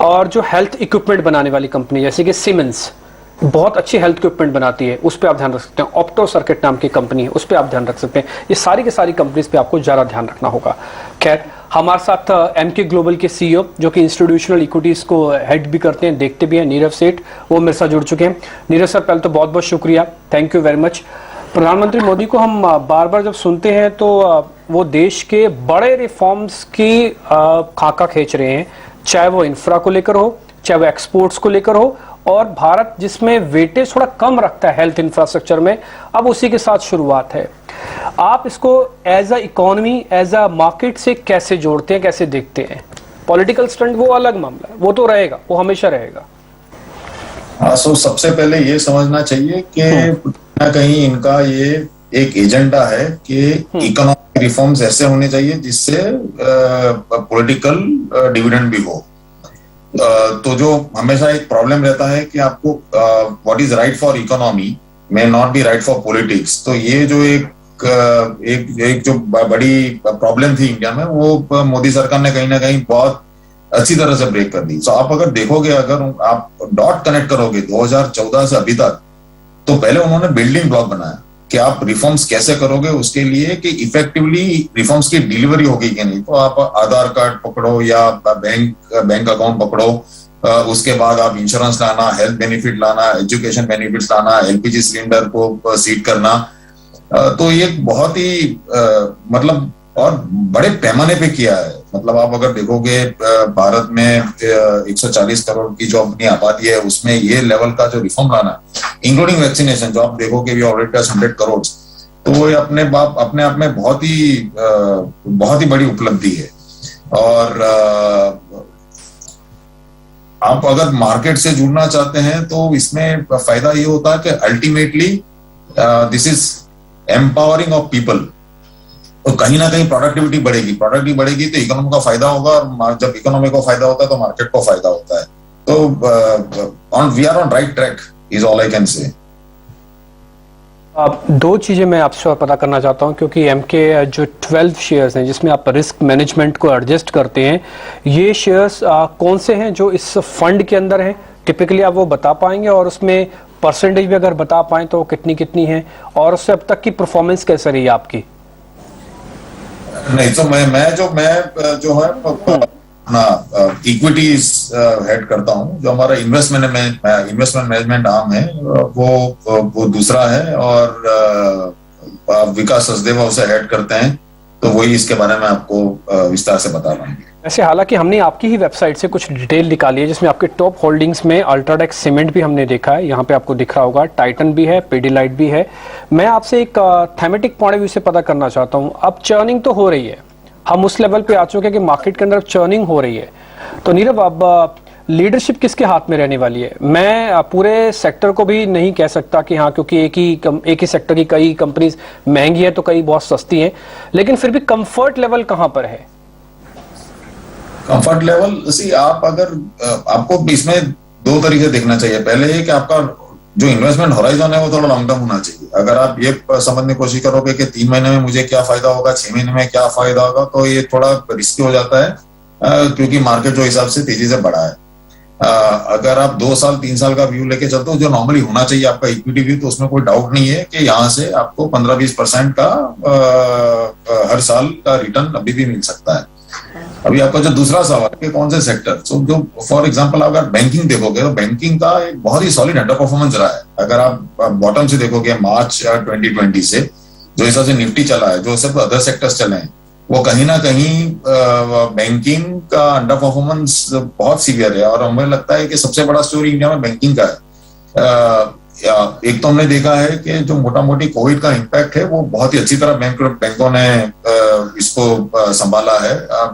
और जो health equipment बनाने वाली कंपनी जैसे कि सीमेंस बहुत अच्छी हेल्थ इक्विपमेंट बनाती है, उस पर आप ध्यान रख सकते हैं। ऑप्टो सर्किट नाम की कंपनी है, उस पर आप ध्यान रख सकते हैं। ये सारी की सारी कंपनीज पे आपको ज़्यादा ध्यान रखना होगा। खैर, हमारे साथ एमके ग्लोबल के सीईओ जो कि इंस्टीट्यूशनल इक्विटीज़ को हेड भी करते हैं, देखते भी हैं, नीरव सेठ, वो मेरे साथ जुड़ चुके हैं। नीरव सर, पहले तो बहुत बहुत शुक्रिया, थैंक यू वेरी मच। प्रधानमंत्री मोदी को हम बार बार जब सुनते हैं तो वो देश के बड़े रिफॉर्म्स की खाका खींच रहे हैं, चाहे वो इंफ्रा को लेकर हो, चाहे वो एक्सपोर्ट्स को लेकर हो, और भारत जिसमें वेटेज थोड़ा कम रखता है हेल्थ इंफ्रास्ट्रक्चर में, अब उसी के साथ शुरुआत है। आप इसको as a economy, as a market से कैसे जोड़ते हैं, कैसे देखते हैं? पॉलिटिकल स्टंट वो अलग मामला है, वो तो रहेगा, वो हमेशा रहेगा। हाँ, सबसे पहले ये समझना चाहिए कि ना कहीं इनका ये एक एजेंडा है कि इकोनॉमिक रिफॉर्म्स ऐसे होने चाहिए जिससे पॉलिटिकल डिविडेंड भी हो। तो जो हमेशा एक प्रॉब्लम रहता है कि आपको what is right for economy may not be right for politics. तो ये जो एक जो बड़ी प्रॉब्लम थी इंडिया में, वो मोदी सरकार ने कहीं ना कहीं बहुत अच्छी तरह से ब्रेक कर दी। तो आप अगर देखोगे, अगर आप डॉट कनेक्ट करोगे 2014 से अभी तक, तो पहले उन्होंने बिल्डिंग ब्लॉक बनाया कि आप रिफॉर्म्स कैसे करोगे, उसके लिए कि इफेक्टिवली रिफॉर्म्स की डिलीवरी होगी कि नहीं। तो आप आधार कार्ड पकड़ो या बैंक अकाउंट पकड़ो, उसके बाद आप इंश्योरेंस लाना, हेल्थ बेनिफिट लाना, एजुकेशन बेनिफिट्स लाना, एलपीजी सिलेंडर को सीड करना। तो ये बहुत ही मतलब और बड़े पैमाने पे किया है। मतलब आप अगर देखोगे भारत में 140 करोड़ की जो अपनी आबादी है, उसमें ये लेवल का जो रिफॉर्म लाना है, इंक्लूडिंग वैक्सीनेशन, जो आप देखोगे वी ऑलरेडी टच 100 करोड़, तो वो अपने आप में बहुत ही बड़ी उपलब्धि है। और आप अगर मार्केट से जुड़ना चाहते हैं तो इसमें फायदा ये होता है कि ultimately this is empowering of people. तो कहीं ना कहीं प्रोडक्टिविटी बढ़ेगी तो इकोनॉमी का फायदा होगा, और जब इकोनॉमी को फायदा होता है तो मार्केट को फायदा होता है। तो we are on right track is all I can say. दो चीजें मैं आपसे और पता करना चाहता हूं, क्योंकि एमके जो 12 शेयर्स हैं जिसमें आप रिस्क मैनेजमेंट को एडजस्ट करते हैं, ये शेयर्स कौन से हैं जो इस फंड के अंदर हैं? टिपिकली आप वो बता पाएंगे, और उसमें परसेंटेज भी अगर बता पाएं तो कितनी है, और उससे अब तक की परफॉर्मेंस कैसे रही आपकी? नहीं, तो मैं जो है अपना इक्विटीज हेड करता हूँ। जो हमारा इन्वेस्टमेंट मैनेजमेंट आर्म है वो दूसरा है, और विकास सचदेवा उसे हेड करते हैं। तो वही इसके बारे में आपको विस्तार से बता रहा हूँ। वैसे हालांकि हमने आपकी ही वेबसाइट से कुछ डिटेल निकाली है, जिसमें आपके टॉप होल्डिंग्स में अल्ट्राटेक सीमेंट भी हमने देखा है, यहाँ पे आपको दिख रहा होगा, टाइटन भी है, पीडीलाइट भी है। मैं आपसे एक थेमेटिक पॉइंट ऑफ व्यू से पता करना चाहता हूँ, अब चर्निंग तो हो रही है, हम उस लेवल पे आ चुके हैं कि मार्केट के अंदर चर्निंग हो रही है। तो नीरव, अब लीडरशिप किसके हाथ में रहने वाली है? मैं पूरे सेक्टर को भी नहीं कह सकता कि हाँ, क्योंकि एक ही सेक्टर की कई कंपनीज महंगी है तो कई बहुत सस्ती हैं, लेकिन फिर भी कंफर्ट लेवल कहाँ पर है? कंफर्ट लेवल सी, आप अगर आपको इसमें दो तरीके देखना चाहिए। पहले ये कि आपका जो इन्वेस्टमेंट होराइजन है वो थोड़ा लॉन्ग टर्म होना चाहिए। अगर आप ये समझने की कोशिश करोगे कि 3 महीने में मुझे क्या फायदा होगा, 6 महीने में क्या फायदा होगा, तो ये थोड़ा रिस्की हो जाता है, क्योंकि मार्केट जो हिसाब से तेजी से बढ़ा है। अगर आप 2 साल 3 साल का व्यू लेके चलते हो, जो नॉर्मली होना चाहिए आपका इक्विटी व्यू, तो उसमें कोई डाउट नहीं है कि यहाँ से आपको 15-20% का हर साल का रिटर्न अभी भी मिल सकता है। अभी आपका जो दूसरा सवाल है कि कौन से सेक्टर, तो जो फॉर एग्जांपल अगर बैंकिंग देखोगे तो बैंकिंग का एक बहुत ही सॉलिड अंडर परफॉर्मेंस रहा है। अगर आप बॉटम से देखोगे मार्च 2020 से जो हिसाब से निफ्टी चला है, जो सिर्फ अदर सेक्टर्स चले हैं, वो कहीं ना कहीं बैंकिंग का अंडर परफॉर्मेंस बहुत सीवियर है। और हमें लगता है कि सबसे बड़ा स्टोरी इंडिया में बैंकिंग का है। एक तो हमने देखा है कि जो मोटा मोटी कोविड का इम्पैक्ट है वो बहुत ही अच्छी तरह बैंकों ने इसको संभाला है,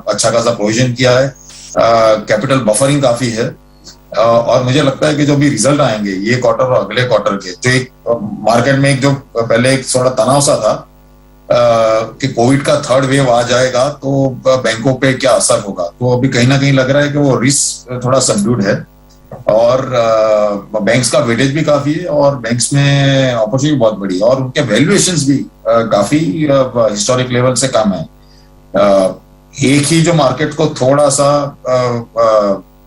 अच्छा खासा प्रोविजन किया है, कैपिटल बफरिंग काफी है। और मुझे लगता है कि जो भी रिजल्ट आएंगे ये क्वार्टर और अगले क्वार्टर के, जो एक मार्केट में एक जो पहले एक थोड़ा तनाव सा था कि कोविड का थर्ड वेव आ जाएगा तो बैंकों पे क्या असर होगा, तो अभी कहीं ना कहीं लग रहा है कि वो रिस्क थोड़ा सबड्यूड है। और बैंक्स का वेटेज भी काफी है, और बैंक्स में अपॉर्चुनिटी बहुत बड़ी है, और उनके वैल्यूएशंस भी काफी हिस्टोरिक लेवल से कम है। एक ही जो मार्केट को थोड़ा सा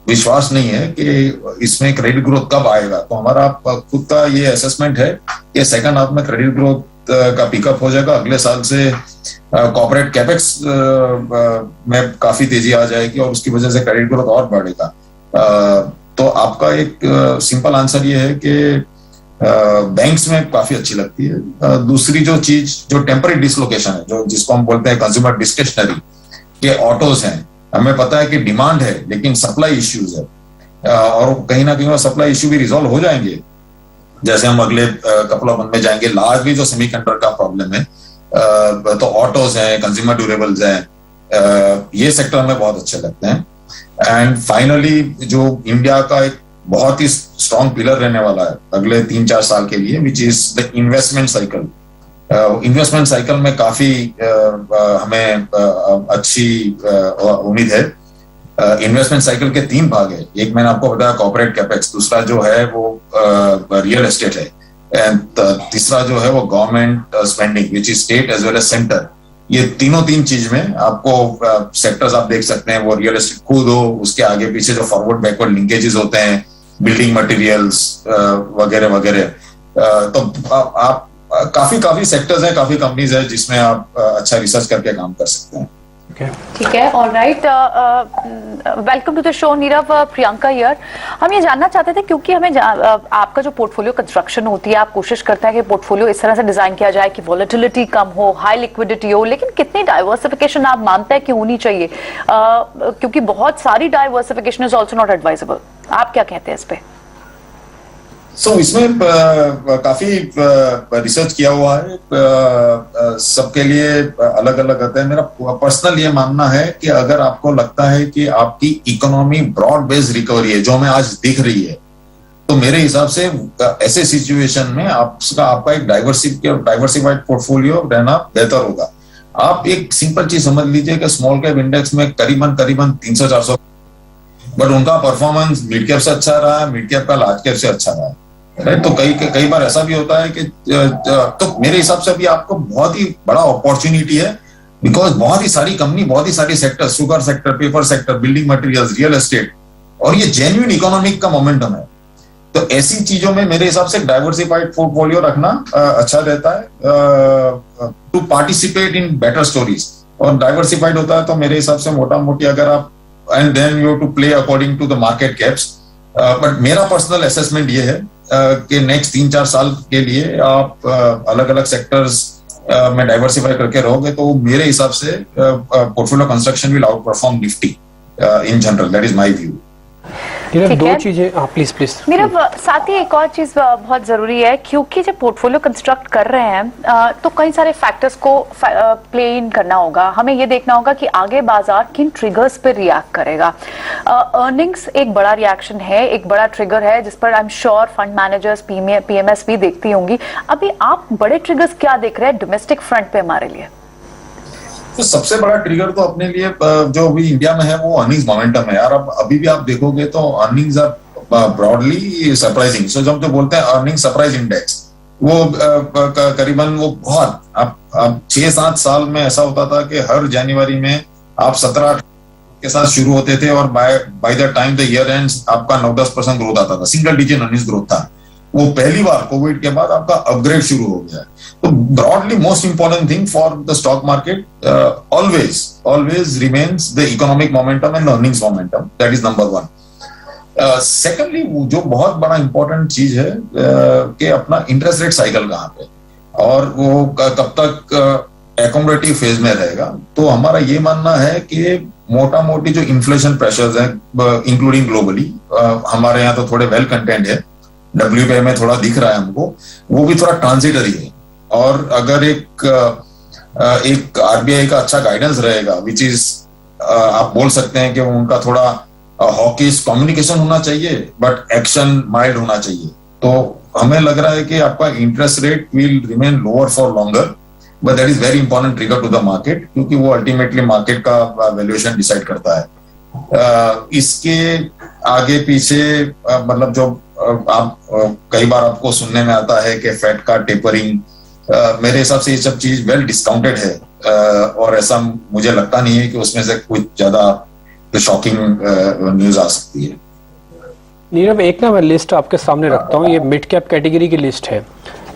विश्वास नहीं है कि इसमें क्रेडिट ग्रोथ कब आएगा। तो हमारा खुद का ये असेसमेंट है कि सेकंड हाफ में क्रेडिट ग्रोथ का पिकअप हो जाएगा। अगले साल से कॉर्पोरेट कैपेक्स में काफी तेजी आ जाएगी और उसकी वजह से क्रेडिट ग्रोथ और बढ़ेगा। तो आपका एक सिंपल आंसर ये है कि बैंक्स में काफी अच्छी लगती है। दूसरी जो चीज जो टेम्पररी डिसलोकेशन है, जो जिसको हम बोलते हैं कंज्यूमर डिस्क्रिशनरी के ऑटोज हैं, हमें पता है कि डिमांड है लेकिन सप्लाई इश्यूज है और कहीं ना कहीं वो सप्लाई इश्यू भी रिजॉल्व हो जाएंगे जैसे हम अगले कपल ऑफ मंथ में जाएंगे। लार्जली जो सेमीकंडक्टर का प्रॉब्लम है तो ऑटोज हैं, कंज्यूमर ड्यूरेबल्स हैं, ये सेक्टर हमें बहुत अच्छे लगते हैं। एंड फाइनली जो इंडिया का एक बहुत ही स्ट्रॉन्ग पिलर रहने वाला है अगले 3-4 साल के लिए, which is the investment cycle. Investment cycle में काफी हमें अच्छी उम्मीद है। इन्वेस्टमेंट साइकिल के 3 भाग है। एक मैंने आपको बताया कॉर्पोरेट कैपेक्स, दूसरा जो है वो रियल एस्टेट है, एंड तीसरा जो है वो government spending which is state as well as centre. ये तीनों चीज में आपको सेक्टर्स आप देख सकते हैं, वो रियल एस्टेट खुद हो, उसके आगे पीछे जो फॉरवर्ड बैकवर्ड लिंकेजेस होते हैं, बिल्डिंग मटेरियल्स वगैरह वगैरह। तो आप काफी सेक्टर्स हैं, काफी कंपनीज है जिसमें आप अच्छा रिसर्च करके काम कर सकते हैं। ठीक है, alright. Welcome to the show Nirav. Priyanka here. हम ये जानना चाहते थे क्योंकि हमें आपका जो पोर्टफोलियो कंस्ट्रक्शन होती है, आप कोशिश करते हैं कि पोर्टफोलियो इस तरह से डिजाइन किया जाए कि वॉलेटिलिटी कम हो, हाई लिक्विडिटी हो, लेकिन कितनी डाइवर्सिफिकेशन आप मानते हैं कि होनी चाहिए? क्योंकि बहुत सारी diversification is also not advisable. आप क्या कहते हैं इस पे? इसमें काफी रिसर्च किया हुआ है, सबके लिए अलग अलग आता है। मेरा पर्सनल ये मानना है कि अगर आपको लगता है कि आपकी इकोनॉमी ब्रॉड बेस्ड रिकवरी है, जो हमें आज दिख रही है, तो मेरे हिसाब से ऐसे सिचुएशन में आपका एक डाइवर्सिफाइड पोर्टफोलियो रहना बेहतर होगा। आप एक सिंपल चीज समझ लीजिए कि स्मॉल कैप इंडेक्स में करीबन 300-400, बट उनका परफॉर्मेंस मिड कैप से अच्छा रहा है, मिड कैप का लार्ज कैप से अच्छा रहा है, राइट। तो कई बार ऐसा भी होता है कि तो मेरे हिसाब से अभी आपको बहुत ही बड़ा अपॉर्चुनिटी है, बिकॉज बहुत ही सारी कंपनी, बहुत ही सारी sector, sugar sector, paper sector, building materials, real estate, और ये जेन्युइन इकोनॉमिक का मोमेंटम है। तो ऐसी चीजों में मेरे हिसाब से डाइवर्सिफाइड पोर्टफोलियो रखना अच्छा रहता है to participate in better stories. और डाइवर्सिफाइड होता है तो मेरे हिसाब से मोटा मोटी अगर आप and then you to play according to the market caps. But मेरा पर्सनल असेसमेंट ये है कि नेक्स्ट 3-4 साल के लिए आप अलग अलग सेक्टर्स में डाइवर्सिफाई करके रहोगे तो मेरे हिसाब से portfolio construction will out perform Nifty in general. That is my view. दो चीजें प्लीज मेरा साथ ही एक और चीज बहुत जरूरी है, क्योंकि जब पोर्टफोलियो कंस्ट्रक्ट कर रहे हैं तो कई सारे फैक्टर्स को प्ले इन करना होगा। हमें ये देखना होगा कि आगे बाजार किन ट्रिगर्स पे रिएक्ट करेगा। अर्निंग्स एक बड़ा रिएक्शन है, एक बड़ा ट्रिगर है जिस पर I am sure fund managers, PMS भी देखती होंगी। अभी आप बड़े ट्रिगर्स क्या देख रहे हैं डोमेस्टिक फ्रंट पे हमारे लिए? तो सबसे बड़ा ट्रिगर तो अपने लिए जो अभी इंडिया में है वो अर्निंग्स मोमेंटम है यार। अब अभी भी आप देखोगे तो अर्निंग्स आर ब्रॉडली सरप्राइजिंग। सो जब जो बोलते हैं अर्निंग सरप्राइज इंडेक्स, वो करीबन वो बहुत अब 6-7 साल में ऐसा होता था कि हर जनवरी में आप 17 के साथ शुरू होते थे और by the time the year ends आपका 9-10% ग्रोथ आता था, सिंगल डिजिट अर्निंग्स ग्रोथ था। वो पहली बार कोविड के बाद आपका अपग्रेड शुरू हो गया है। तो broadly most important thing for the stock market always remains the economic momentum and earnings momentum. That is number 1। Secondly जो बहुत बड़ा इंपॉर्टेंट चीज है कि अपना इंटरेस्ट रेट साइकिल कहाँ पे और वो कब तक एकोमोडेटिव फेज में रहेगा। तो हमारा ये मानना है कि मोटा मोटी जो इन्फ्लेशन प्रेशर्स है इंक्लूडिंग ग्लोबली, हमारे यहाँ तो थोड़े वेल कंटेंट है, WPI में थोड़ा दिख रहा है हमको, वो भी थोड़ा ट्रांजिटरी है। और अगर एक RBI का अच्छा गाइडेंस रहेगा, विच इज आप बोल सकते हैं कि उनका थोड़ा हॉकिश कम्युनिकेशन होना चाहिए बट एक्शन माइल्ड होना चाहिए, तो हमें लग रहा है कि आपका interest rate will remain lower for longer. But that is very important trigger to the market, क्योंकि वो अल्टीमेटली मार्केट का वैल्यूएशन डिसाइड करता है। इसके आगे पीछे मतलब जो आप कई बार आपको सुनने में आता है कि फेड का टेपरिंग, मेरे हिसाब से ये सब चीज वेल डिस्काउंटेड है और ऐसा मुझे लगता नहीं है कि उसमें से कुछ ज्यादा शॉकिंग न्यूज आ सकती है। नीरव, एक ना मैं लिस्ट आपके सामने रखता हूँ, ये मिड कैप कैटेगरी की लिस्ट है।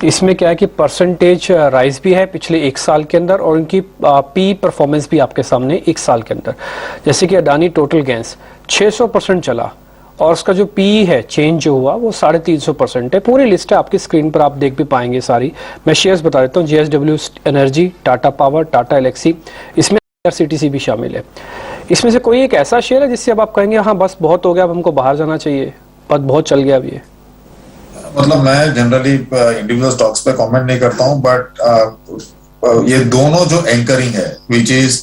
इसमें क्या है कि परसेंटेज राइज भी है पिछले एक साल के अंदर, और उनकी पी परफॉर्मेंस भी आपके सामने एक साल के अंदर। जैसे कि अडानी टोटल गेंस 600% चला, और उसका जो पी है चेंज जो हुआ वो 350% है। पूरी लिस्ट है आपकी स्क्रीन पर, आप देख भी पाएंगे सारी। मैं शेयर्स बता देता हूँ, JSW energy, Tata power, Tata Elxsi, इसमें CTC भी शामिल है। इसमें से कोई एक ऐसा शेयर है जिससे अब आप कहेंगे हाँ बस बहुत हो गया, अब हमको बाहर जाना चाहिए, पर बहुत चल गया अभी ये? मतलब मैं जनरली इंडिविजुअल स्टॉक्स पे कमेंट नहीं करता हूं, बट ये दोनों जो एंकरिंग है, विच इज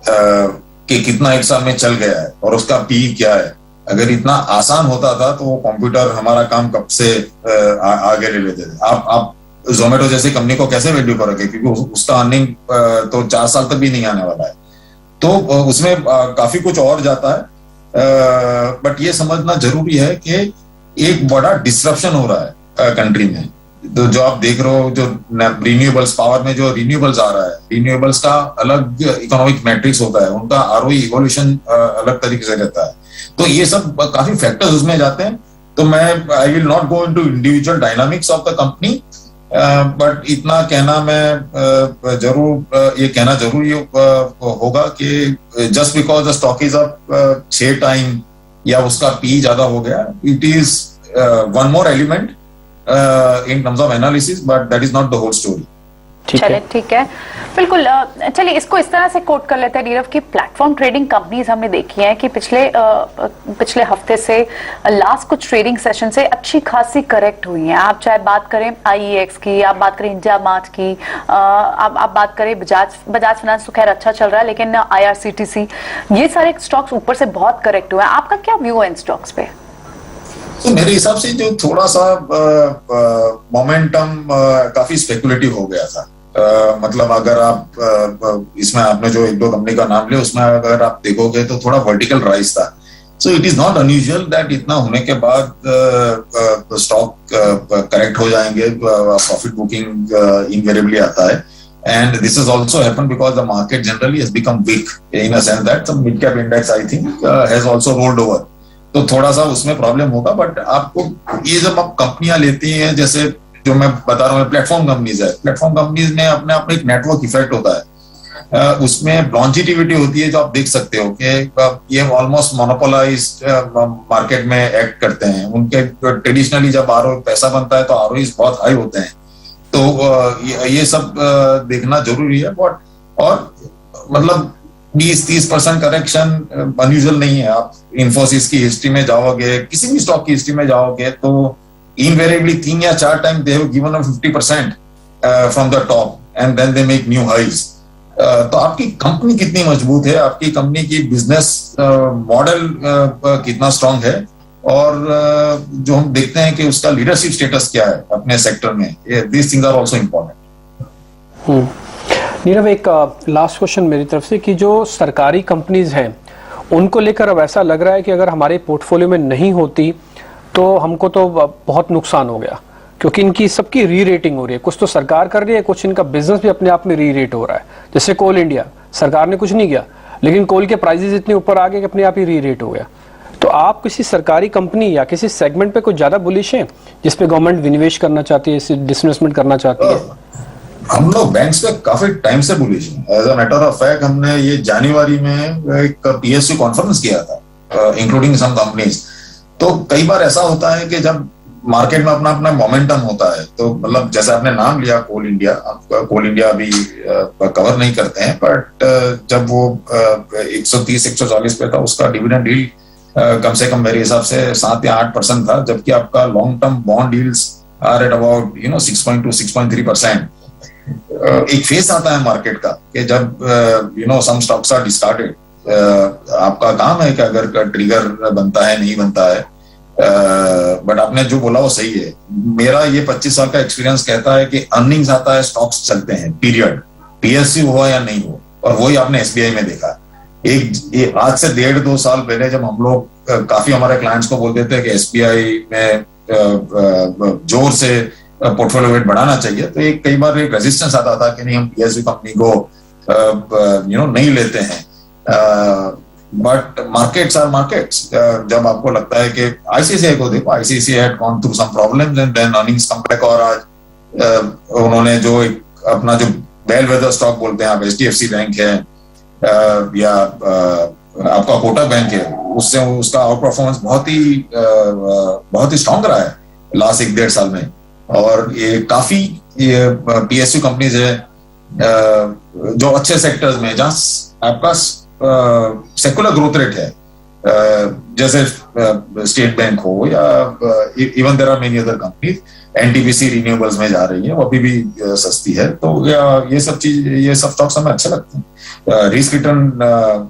कि कितना एक साल में चल गया है और उसका पी क्या है। अगर इतना आसान होता था तो वो कंप्यूटर हमारा काम कब से आगे ले लेते थे। आप जोमेटो जैसी कंपनी को कैसे वैल्यू करोगे, क्योंकि उसका अर्निंग तो 4 साल तक भी नहीं आने वाला है, तो उसमें काफी कुछ और जाता है। बट ये समझना जरूरी है कि एक बड़ा डिसरप्शन हो रहा है कंट्री में। तो जो आप देख रहे हो, जो रिन्यूएबल्स पावर में जो रिन्यूएबल्स आ रहा है, रिन्यूएबल्स का अलग इकोनॉमिक मैट्रिक्स होता है, उनका ROE इवोल्यूशन अलग तरीके से रहता है। तो ये सब काफी फैक्टर्स उसमें जाते हैं। तो I will not go into individual dynamics of the company, but इतना कहना मैं जरूर ये कहना जरूरी होगा कि just because the stock is up 6 time या उसका पी ज्यादा हो गया, it is one more element in terms of analysis, but that is not the whole story. चलिए ठीक है, बिल्कुल। चलिए इसको इस तरह से कोट कर लेते हैं नीरव की प्लेटफॉर्म ट्रेडिंग कंपनीज हमने देखी हैं कि पिछले हफ्ते से लास्ट कुछ ट्रेडिंग सेशन से अच्छी खासी करेक्ट हुई हैं। आप चाहे बात करें IEX की, आप बात करें इंडिया मार्ट की, आप बात करें बजाज फाइनेंस, तो खैर अच्छा चल रहा है, लेकिन IRCTC, ये सारे स्टॉक्स ऊपर से बहुत करेक्ट हुए हैं। आपका क्या व्यू है इन स्टॉक्स पे? तो मेरे हिसाब से जो थोड़ा सा मोमेंटम काफी स्पेकुलेटिव हो गया था। मतलब अगर आप इसमें आपने जो 1-2 कंपनी का नाम लिया, उसमें अगर आप देखोगे तो थोड़ा वर्टिकल राइज था। So it is not unusual that इतना होने के बाद स्टॉक करेक्ट हो जाएंगे, प्रॉफिट बुकिंग इनवेरिएबली आता है। And this has also happened because the market generally has become weak in a sense that some mid cap index I think has also rolled over. तो थोड़ा सा उसमें problem होगा। But आपको ये जब आप कंपनियां लेती हैं, जैसे जो मैं बता रहा हूँ प्लेटफॉर्म कंपनीज है, प्लेटफॉर्म कंपनीज में अपने आप में एक नेटवर्क इफेक्ट होता है, उसमें लॉन्जिटिविटी होती है, जो आप देख सकते हो कि ये ऑलमोस्ट मोनोपोलाइज्ड मार्केट में एक्ट करते हैं। उनके ट्रेडिशनली जब पैसा बनता है तो ROEs बहुत हाई होते हैं। तो ये सब देखना जरूरी है। बट और मतलब 20-30% करेक्शन अनयूजुअल नहीं है। आप इन्फोसिस की हिस्ट्री में जाओगे, किसी भी स्टॉक की हिस्ट्री में जाओगे, तो इनवेरिएबली 3 या 4 time they have given 50% from the top and then they make new highs. तो आपकी कंपनी कितनी मजबूत है, आपकी कंपनी की बिजनेस मॉडल कितना स्ट्रांग है, और जो हम देखते हैं कि उसका लीडरशिप स्टेटस क्या है अपने सेक्टर में, this things are also important. Nirav, एक लास्ट क्वेश्चन मेरी तरफ से कि जो सरकारी कंपनीज हैं उनको लेकर अब ऐसा लग रहा है कि अगर हमारे पोर्टफोलियो में नहीं होती तो हमको तो बहुत नुकसान हो गया, क्योंकि इनकी सबकी री रेटिंग हो रही है। कुछ तो सरकार कर रही है, कुछ इनका बिजनेस भी अपने आप में री रेट हो रहा है। जैसे कोल इंडिया, सरकार ने कुछ नहीं किया, लेकिन कोल के प्राइसेस इतने ऊपर आ गए कि अपने आप ही री रेट हो गया। तो आप किसी सरकारी कंपनी या किसी सेगमेंट पे कुछ ज्यादा बुलिश हैं जिसपे गवर्नमेंट विनिवेश करना चाहती है, डिसइन्वेस्टमेंट करना चाहती है? हम लोग बैंक्स पे काफी टाइम से बुलिश हैं। As a matter of fact हमने ये जनवरी में एक PSU कॉन्फ्रेंस किया था इंक्लूडिंग सम कंपनीज। तो कई बार ऐसा होता है कि जब मार्केट में अपना अपना मोमेंटम होता है, तो मतलब जैसे आपने नाम लिया कोल इंडिया अभी कवर नहीं करते हैं, बट जब वो 130-140 पे था, उसका डिविडेंड यील्ड कम से कम मेरे हिसाब से 7 या 8% था, जबकि आपका long term bond yields are at about 6.2-6.3%। एक फेस आता है मार्केट का कि जब सम स्टॉक्स आर डिस्कार्डेड, आपका काम है कि अगर ट्रिगर बनता है नहीं बनता है। बट आपने जो बोला वो सही है। मेरा ये 25 साल का एक्सपीरियंस कहता है कि अर्निंग्स आता है, स्टॉक्स चलते हैं, पीरियड, PSU हुआ या नहीं हो। और वही आपने SBI में देखा। आज से 1.5-2 साल पहले जब हम लोग काफी हमारे क्लाइंट्स को बोलते थे कि SBI में जोर से पोर्टफोलियो वेट बढ़ाना चाहिए, तो कई बार एक रेजिस्टेंस आता था कि नहीं, हम PSU कंपनी को नहीं लेते हैं। But markets are markets. जब आपको लगता है कि आईसीआईसीआई को देखो, ICICI had gone through some problems and then earnings come back, और आज उन्होंने जो अपना जो बेल वेदर स्टॉक बोलते हैं, आप एचडीएफसी बैंक है या आपका कोटक बैंक है, उससे उसका आउट परफॉर्मेंस बहुत ही स्ट्रांग रहा है लास्ट 1-1.5 साल में। और ये काफी ये पीएसयू कंपनीज है जो अच्छे सेक्टर्स में, जहां आपका सेकुलर ग्रोथ रेट है, जैसे स्टेट बैंक हो या even there are many other companies. NTPC renewables में जा रही है, वो अभी भी सस्ती है। तो ये सब स्टॉक्स हमें अच्छे लगते हैं। रिस्क रिटर्न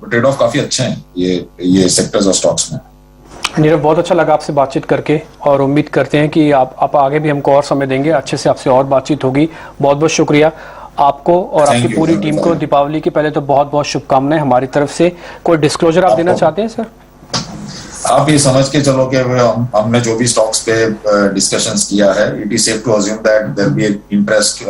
ट्रेड ऑफ काफी अच्छे हैं ये सेक्टर्स और स्टॉक्स में। नीरव, बहुत अच्छा लगा आपसे बातचीत करके, और उम्मीद करते हैं कि आप आगे भी हमको और समय देंगे, अच्छे से आपसे और बातचीत होगी। बहुत बहुत शुक्रिया आपको और आपकी पूरी टीम को। दीपावली के पहले तो बहुत बहुत शुभकामनाएं हमारी तरफ से। कोई डिस्क्लोजर आप देना चाहते हैं सर? आप ये समझ के चलो कि हमने जो भी स्टॉक्स पे डिस्कशंस किया है, it is safe to assume that there be interest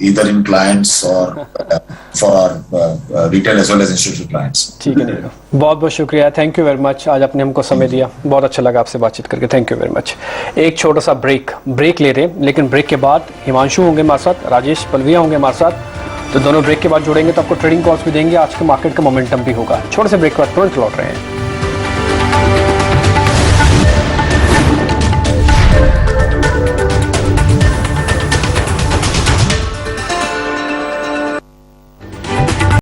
either in clients और for our retail as well as institutional clients. ठीक है नीरव, बहुत बहुत शुक्रिया, थैंक यू वेरी मच। आज आपने हमको समय दिया, बहुत अच्छा लगा आपसे बातचीत करके, थैंक यू वेरी मच। एक छोटा सा ब्रेक ले रहे हैं, लेकिन ब्रेक के बाद हिमांशु होंगे हमारे साथ, राजेश पलविया होंगे हमारे साथ। तो दोनों ब्रेक के बाद जुड़ेंगे तो आपको ट्रेडिंग कॉल्स भी देंगे, आज के मार्केट का मोमेंटम भी होगा। छोटे से ब्रेक के बाद तुरंत लौट रहे हैं।